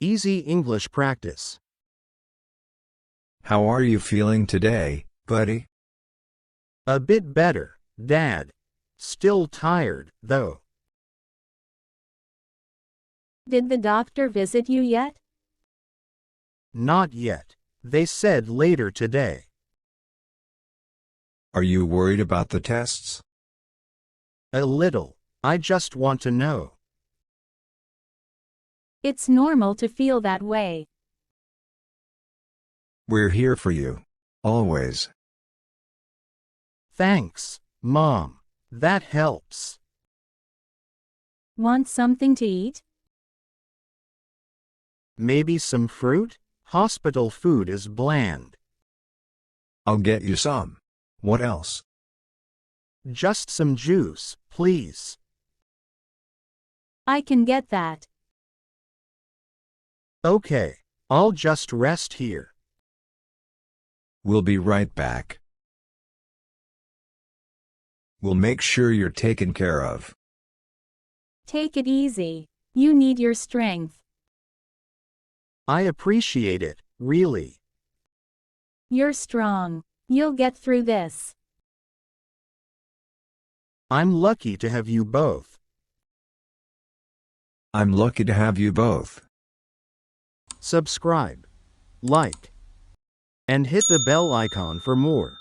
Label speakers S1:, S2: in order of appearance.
S1: Easy English practice.
S2: How are you feeling today, buddy?
S1: A bit better, Dad. Still tired, though.
S3: Did the doctor visit you yet?
S1: Not yet. They said later today.
S2: Are you worried about the tests?
S1: A little. I just want to know.
S3: It's normal to feel that way.
S2: We're here for you. Always.
S1: Thanks, Mom. That helps.
S3: Want something to eat?
S1: Maybe some fruit? Hospital food is bland.
S2: I'll get you some. What else?
S1: Just some juice, please.
S3: I can get that.
S1: Okay, I'll just rest here.
S2: We'll be right back. We'll make sure you're taken care of.
S3: Take it easy. You need your strength.
S1: I appreciate it, really.
S3: You're strong. You'll get through this.
S1: I'm lucky to have you both.
S2: I'm lucky to have you both.
S1: Subscribe, like, and hit the bell icon for more.